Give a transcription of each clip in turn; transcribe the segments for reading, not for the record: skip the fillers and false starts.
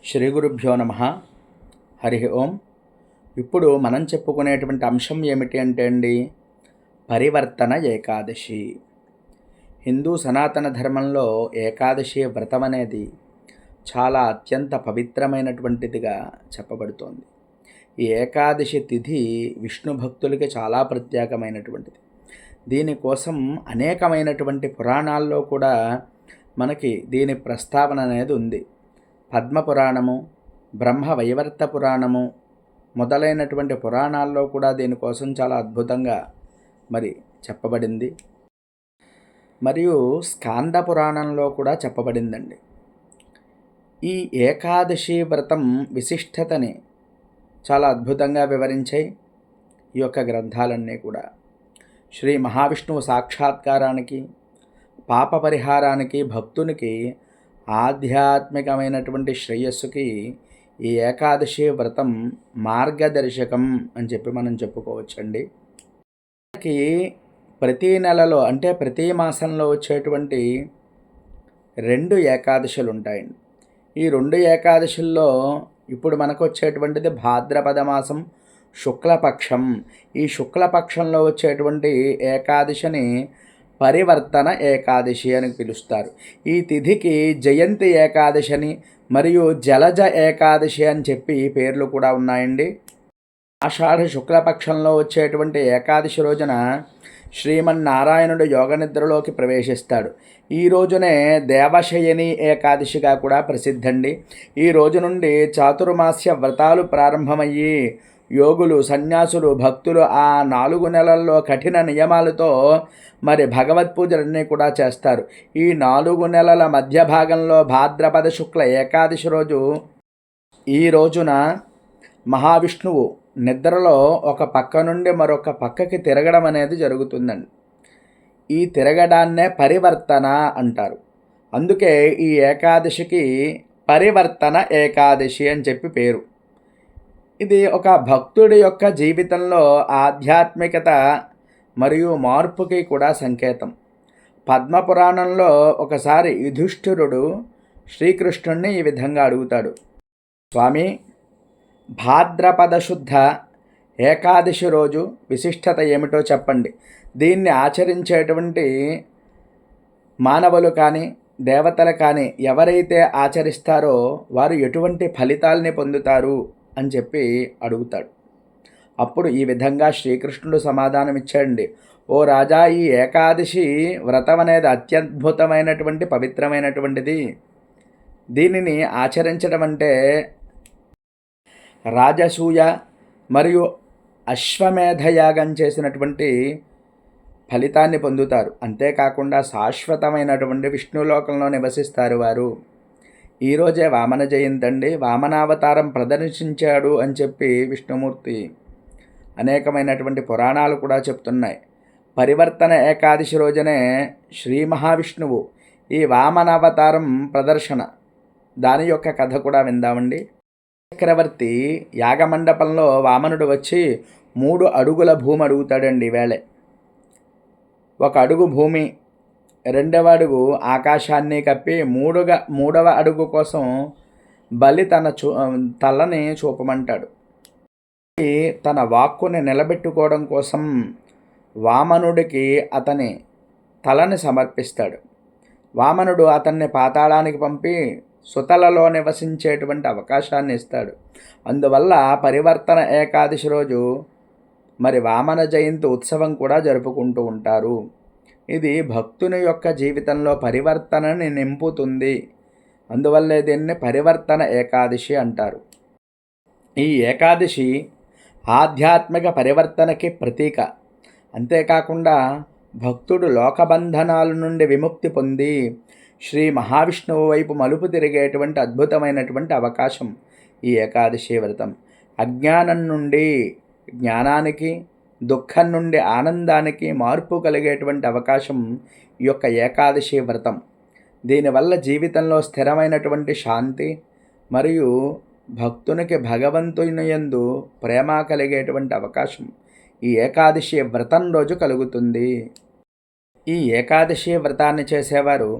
శ్రీ గురుభ్యో నమ. హరి ఓం. ఇప్పుడు మనం చెప్పుకునేటువంటి అంశం ఏమిటి అంటే పరివర్తన ఏకాదశి. హిందూ సనాతన ధర్మంలో ఏకాదశి వ్రతం అనేది చాలా అత్యంత పవిత్రమైనటువంటిదిగా చెప్పబడుతోంది. ఈ ఏకాదశి తిథి విష్ణు భక్తులకి చాలా ప్రత్యేకమైనటువంటిది. దీనికోసం అనేకమైనటువంటి పురాణాల్లో కూడా మనకి దీని ప్రస్తావన అనేది ఉంది. పద్మపురాణము, బ్రహ్మ వైవర్త పురాణము మొదలైనటువంటి పురాణాల్లో కూడా దీనికోసం చాలా అద్భుతంగా చెప్పబడింది. మరియు స్కాంద పురాణంలో కూడా చెప్పబడిందండి. ఈ ఏకాదశి వ్రతం విశిష్టతని చాలా అద్భుతంగా వివరించాయి ఈ యొక్క గ్రంథాలన్నీ కూడా. శ్రీ మహావిష్ణువు సాక్షాత్కారానికి, పాప పరిహారానికి, భక్తునికి ఆధ్యాత్మికమైనటువంటి శ్రేయస్సుకి ఈ ఏకాదశి వ్రతం మార్గదర్శకం అని చెప్పి మనం చెప్పుకోవచ్చండి. మనకి ప్రతి నెలలో అంటే ప్రతి మాసంలో వచ్చేటువంటి 2 ఏకాదశులు ఉంటాయండి. ఈ 2 ఏకాదశుల్లో ఇప్పుడు మనకు వచ్చేటువంటిది భాద్రపద మాసం శుక్లపక్షం. ఈ శుక్లపక్షంలో వచ్చేటువంటి ఏకాదశిని పరివర్తన ఏకాదశి అని పిలుస్తారు. ఈ తిథికి జయంతి ఏకాదశి అని మరియు జలజ ఏకాదశి అని చెప్పి పేర్లు కూడా ఉన్నాయండి. ఆషాఢ శుక్లపక్షంలో వచ్చేటువంటి ఏకాదశి రోజున శ్రీమన్నారాయణుడు యోగనిద్రలోకి ప్రవేశిస్తాడు. ఈ రోజునే దేవశయని ఏకాదశిగా కూడా ప్రసిద్ధండి. ఈ రోజు నుండి చాతుర్మాస్య వ్రతాలు ప్రారంభమయ్యి యోగులు, సన్యాసులు, భక్తులు ఆ 4 నెలల్లో కఠిన నియమాలతో భగవత్ పూజలన్నీ కూడా చేస్తారు. ఈ 4 నెలల మధ్య భాగంలో భాద్రపద శుక్ల ఏకాదశి రోజు, ఈ రోజున మహావిష్ణువు నిద్రలో ఒక పక్క నుండి మరొక పక్కకి తిరగడం అనేది జరుగుతుందండి. ఈ తిరగడాన్నే పరివర్తన అంటారు. అందుకే ఈ ఏకాదశికి పరివర్తన ఏకాదశి అని చెప్పి పేరు. ఇది ఒక భక్తుడి యొక్క జీవితంలో ఆధ్యాత్మికత మరియు మార్పుకి కూడా సంకేతం. పద్మపురాణంలో ఒకసారి యుధిష్ఠిరుడు శ్రీకృష్ణుణ్ణి ఈ విధంగా అడుగుతాడు, స్వామి, భాద్రపద శుద్ధ ఏకాదశి రోజు విశిష్టత ఏమిటో చెప్పండి. దీన్ని ఆచరించేటువంటి మానవులు కానీ దేవతలు కానీ ఎవరైతే ఆచరిస్తారో వారు ఎటువంటి ఫలితాలని పొందుతారు అని చెప్పి అడుగుతాడు. అప్పుడు ఈ విధంగా శ్రీకృష్ణుడు సమాధానం ఇచ్చాడండి, ఓ రాజా, ఈ ఏకాదశి వ్రతం అనేది అత్యద్భుతమైనటువంటి పవిత్రమైనటువంటిది. దీనిని ఆచరించడం అంటే రాజసూయ మరియు అశ్వమేధయాగం చేసినటువంటి ఫలితాన్ని పొందుతారు. అంతేకాకుండా శాశ్వతమైనటువంటి విష్ణులోకంలో నివసిస్తారు వారు. ఈరోజే వామన జయంతి అండి. వామనావతారం ప్రదర్శించాడు అని చెప్పి విష్ణుమూర్తి అనేకమైనటువంటి పురాణాలు కూడా చెప్తున్నాయి. పరివర్తన ఏకాదశి రోజునే శ్రీ మహావిష్ణువు ఈ వామనావతారం ప్రదర్శన, దాని యొక్క కథ కూడా విందామండి. చక్రవర్తి యాగమండపంలో వామనుడు వచ్చి 3 అడుగుల భూమి అడుగుతాడండి. వేళే 1 అడుగు భూమి, 2వ అడుగు ఆకాశాన్ని కప్పి 3వ అడుగు కోసం బలి తన తలని చూపమంటాడు. తన వాక్కుని నిలబెట్టుకోవడం కోసం వామనుడికి అతని తలని సమర్పిస్తాడు. వామనుడు అతన్ని పాతాళానికి పంపి సుతలలో నివసించేటువంటి అవకాశాన్ని ఇస్తాడు. అందువల్ల పరివర్తన ఏకాదశి రోజు వామన జయంతి ఉత్సవం కూడా జరుపుకుంటూ ఉంటారు. ఇది భక్తుని యొక్క జీవితంలో పరివర్తనని నింపుతుంది. అందువల్లే దీన్ని పరివర్తన ఏకాదశి అంటారు. ఈ ఏకాదశి ఆధ్యాత్మిక పరివర్తనకి ప్రతీక. అంతేకాకుండా భక్తుడు లోకబంధనాల నుండి విముక్తి పొంది శ్రీ మహావిష్ణువు వైపు మలుపు తిరిగేటువంటి అద్భుతమైనటువంటి అవకాశం ఈ ఏకాదశి వ్రతం. అజ్ఞానం నుండి జ్ఞానానికి, దుఃఖం నుండి ఆనందానికి మార్పు కలిగేటువంటి అవకాశం ఈ యొక్క ఏకాదశి వ్రతం. దీనివల్ల జీవితంలో స్థిరమైనటువంటి శాంతి మరియు భక్తునికి భగవంతుని యందు ప్రేమ కలిగేటువంటి అవకాశం ఈ ఏకాదశి వ్రతం రోజు కలుగుతుంది. ఈ ఏకాదశి వ్రతాన్ని చేసేవారు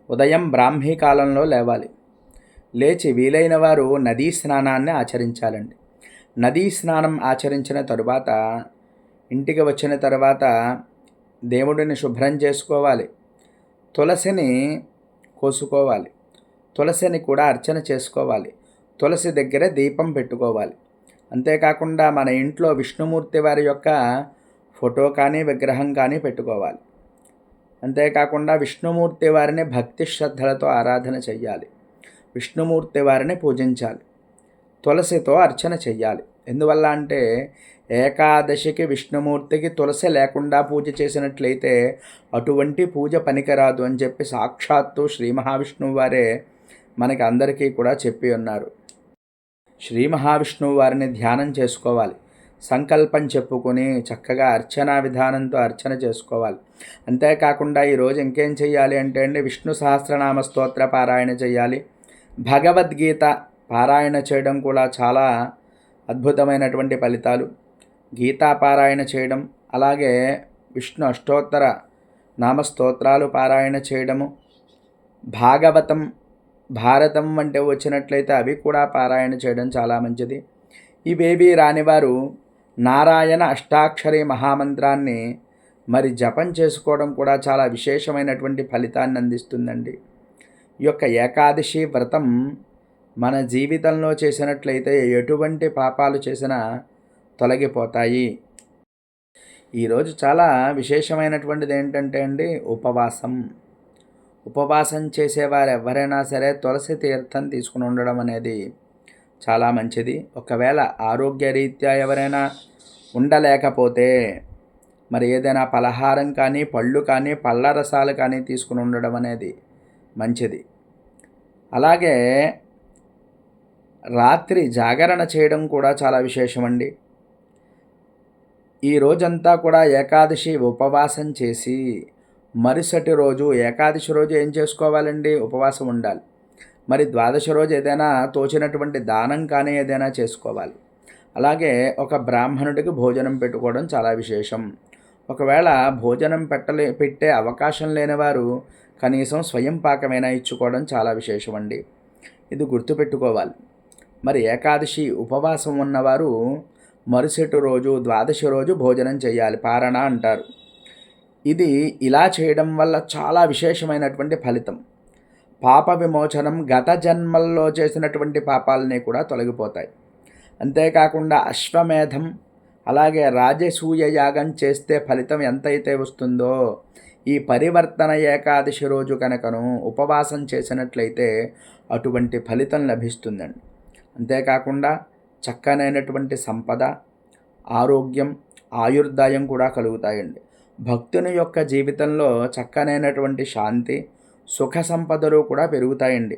ఉదయం బ్రాహ్మీ కాలంలో లేవాలి. లేచి వీలైన వారు నదీ స్నానాన్ని ఆచరించాలండి. నదీ స్నానం ఆచరించిన తరువాత ఇంటికి వచ్చిన తర్వాత దేవుడిని శుభ్రం చేసుకోవాలి. తులసిని కోసుకోవాలి. తులసిని కూడా అర్చన చేసుకోవాలి. తులసి దగ్గర దీపం పెట్టుకోవాలి. అంతేకాకుండా మన ఇంట్లో విష్ణుమూర్తి వారి యొక్క ఫోటో కానీ విగ్రహం కానీ పెట్టుకోవాలి. అంతేకాకుండా విష్ణుమూర్తి వారిని భక్తి శ్రద్ధలతో ఆరాధన చెయ్యాలి. విష్ణుమూర్తి వారిని పూజించాలి. తులసితో అర్చన చెయ్యాలి. ఎందువల్ల అంటే ఏకాదశికి విష్ణుమూర్తికి తులసి లేకుండా పూజ చేసినట్లయితే అటువంటి పూజ పనికిరాదు అని చెప్పి సాక్షాత్తు శ్రీ మహావిష్ణువు వారే మనకి అందరికీ కూడా చెప్పి ఉన్నారు. శ్రీ మహావిష్ణువు వారిని ధ్యానం చేసుకోవాలి. సంకల్పం చెప్పుకొని చక్కగా అర్చనా విధానంతో అర్చన చేసుకోవాలి. అంతేకాకుండా ఈరోజు ఇంకేం చెయ్యాలి అంటే అండి, విష్ణు సహస్రనామ స్తోత్ర పారాయణ చేయాలి. భగవద్గీత పారాయణ చేయడం కూడా చాలా అద్భుతమైనటువంటి ఫలితాలు. గీతా పారాయణ చేయడం, అలాగే విష్ణు అష్టోత్తర నామస్తోత్రాలు పారాయణ చేయడము, భాగవతం భారతం వంటి వచ్చినట్లయితే అవి కూడా పారాయణ చేయడం చాలా మంచిది. ఇవేవి రానివారు నారాయణ అష్టాక్షరి మహామంత్రాన్ని మరి జపం చేసుకోవడం కూడా చాలా విశేషమైనటువంటి ఫలితాన్ని అందిస్తుందండి. ఈ యొక్క ఏకాదశి వ్రతం మన జీవితంలో చేసినట్లయితే ఎటువంటి పాపాలు చేసినా తొలగిపోతాయి. ఈరోజు చాలా విశేషమైనటువంటిది ఏంటంటే అండి, ఉపవాసం చేసేవారు ఎవరైనా సరే తులసి తీర్థం తీసుకుని ఉండడం అనేది చాలా మంచిది. ఒకవేళ ఆరోగ్యరీత్యా ఎవరైనా ఉండలేకపోతే మరి ఏదైనా పలహారం కానీ పళ్ళు కానీ పళ్ళ రసాలు కానీ తీసుకుని ఉండడం అనేది మంచిది. అలాగే రాత్రి జాగరణ చేయడం కూడా చాలా విశేషమండి. ఈ రోజంతా కూడా ఏకాదశి ఉపవాసం చేసి మరుసటి రోజు ఏకాదశి రోజు ఏం చేసుకోవాలండి, ఉపవాసం ఉండాలి. మరి ద్వాదశి రోజు ఏదైనా తోచినటువంటి దానం కానీ ఏదైనా చేసుకోవాలి. అలాగే ఒక బ్రాహ్మణుడికి భోజనం పెట్టుకోవడం చాలా విశేషం. ఒకవేళ భోజనం పెట్టే అవకాశం లేనివారు కనీసం స్వయం పాకమైనా ఇచ్చుకోవడం చాలా విశేషం అండి. ఇది గుర్తుపెట్టుకోవాలి. మరి ఏకాదశి ఉపవాసం ఉన్నవారు మరుసటి రోజు ద్వాదశి రోజు భోజనం చేయాలి, పారణ అంటారు. ఇది ఇలా చేయడం వల్ల చాలా విశేషమైనటువంటి ఫలితం. పాప విమోచనం, గత జన్మల్లో చేసినటువంటి పాపాలన్నీ కూడా తొలగిపోతాయి. అంతేకాకుండా అశ్వమేధం అలాగే రాజసూయ యాగం చేస్తే ఫలితం ఎంతైతే వస్తుందో ఈ పరివర్తన ఏకాదశి రోజు కనుకను ఉపవాసం చేసినట్లయితే అటువంటి ఫలితం లభిస్తుందండి. అంతేకాకుండా చక్కనైనటువంటి సంపద, ఆరోగ్యం, ఆయుర్దాయం కూడా కలుగుతాయండి. భక్తుని యొక్క జీవితంలో చక్కనైనటువంటి శాంతి, సుఖ సంపదలు కూడా పెరుగుతాయండి.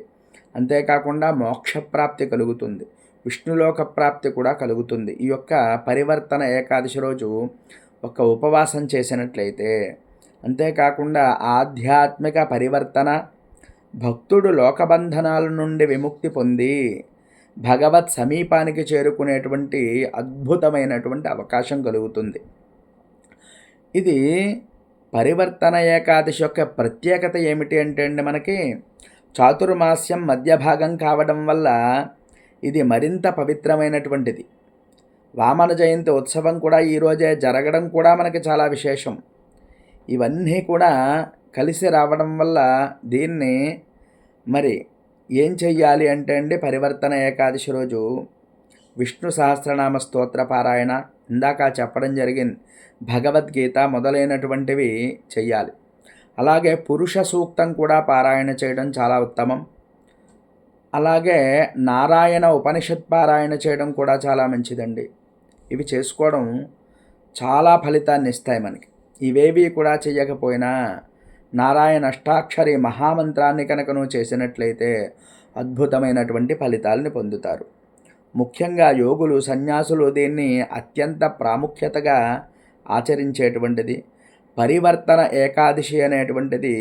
అంతేకాకుండా మోక్షప్రాప్తి కలుగుతుంది, విష్ణులోక ప్రాప్తి కూడా కలుగుతుంది. ఈ యొక్క పరివర్తన ఏకాదశి రోజు ఒక ఉపవాసం చేసినట్లయితే. అంతేకాకుండా ఆధ్యాత్మిక పరివర్తన, భక్తుడు లోకబంధనాల నుండి విముక్తి పొంది భగవత్ సమీపానికి చేరుకునేటువంటి అద్భుతమైనటువంటి అవకాశం కలుగుతుంది. ఇది పరివర్తన ఏకాదశి యొక్క ప్రత్యేకత ఏమిటి అంటే అండి, మనకి చాతుర్మాస్యం మధ్య భాగం కావడం వల్ల ఇది మరింత పవిత్రమైనటువంటిది. వామన జయంతి ఉత్సవం కూడా ఈరోజే జరగడం కూడా మనకి చాలా విశేషం. ఇవన్నీ కూడా కలిసి రావడం వల్ల దీన్ని మరి ఏం చెయ్యాలి అంటే అండి, పరివర్తన ఏకాదశి రోజు విష్ణు సహస్రనామ స్తోత్ర పారాయణ, ఇందాక చెప్పడం జరిగింది, భగవద్గీత మొదలైనటువంటివి చెయ్యాలి. అలాగే పురుష సూక్తం కూడా పారాయణ చేయడం చాలా ఉత్తమం. అలాగే నారాయణ ఉపనిషత్ పారాయణ చేయడం కూడా చాలా మంచిదండి. ఇవి చేసుకోవడం చాలా ఫలితాన్ని ఇస్తాయి మనకి. ఇవేవి కూడా చెయ్యకపోయినా నారాయణ అష్టాక్షరి మహామంత్రాన్ని కనుక నువ్వు చేసినట్లయితే అద్భుతమైనటువంటి ఫలితాలని పొందుతారు. ముఖ్యంగా యోగులు, సన్యాసులు దీన్ని అత్యంత ప్రాముఖ్యతగా ఆచరించేటువంటిది. పరివర్తన ఏకాదశి అనేటువంటిది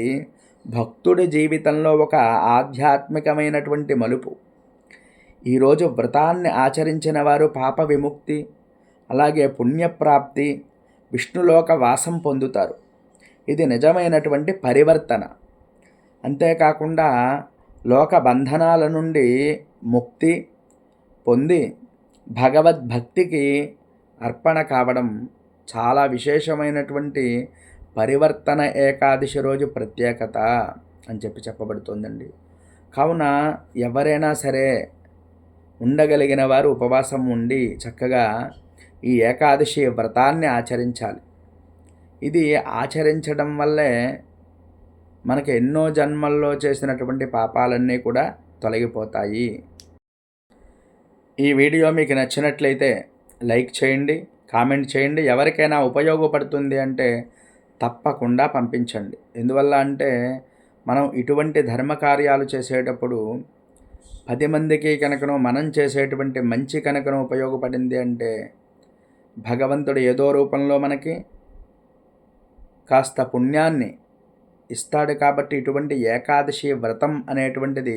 భక్తుడి జీవితంలో ఒక ఆధ్యాత్మికమైనటువంటి మలుపు. ఈరోజు వ్రతాన్ని ఆచరించిన వారు పాప విముక్తి, అలాగే పుణ్యప్రాప్తి, విష్ణులోక వాసం పొందుతారు. ఇది నిజమైనటువంటి పరివర్తన. అంతేకాకుండా లోక బంధనాల నుండి ముక్తి పొంది భగవద్భక్తికి అర్పణ కావడం చాలా విశేషమైనటువంటి పరివర్తన ఏకాదశి రోజు ప్రత్యేకత అని చెప్పబడుతోందండి. కావున ఎవరైనా సరే ఉండగలిగిన వారు ఉపవాసం ఉండి చక్కగా ఈ ఏకాదశి వ్రతాన్ని ఆచరించాలి. ఇది ఆచరించడం వల్లే మనకి ఎన్నో జన్మల్లో చేసినటువంటి పాపాలన్నీ కూడా తొలగిపోతాయి. ఈ వీడియో మీకు నచ్చినట్లయితే లైక్ చేయండి, కామెంట్ చేయండి. ఎవరికైనా ఉపయోగపడుతుంది అంటే తప్పకుండా పంపించండి. ఎందువల్ల అంటే మనం ఇటువంటి ధర్మ కార్యాలు చేసేటప్పుడు 10 మందికి కనుకను మనం చేసేటువంటి మంచి కనుకను ఉపయోగపడింది అంటే భగవంతుడు ఏదో రూపంలో మనకి కాస్త పుణ్యాన్ని ఇస్తాడు. కాబట్టి ఇటువంటి ఏకాదశి వ్రతం అనేటువంటిది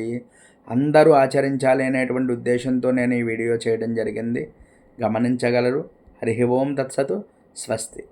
అందరూ ఆచరించాలి అనేటువంటి ఉద్దేశంతో నేను ఈ వీడియో చేయడం జరిగింది. గమనించగలరు. హరి ఓం తత్సతు. స్వస్తి.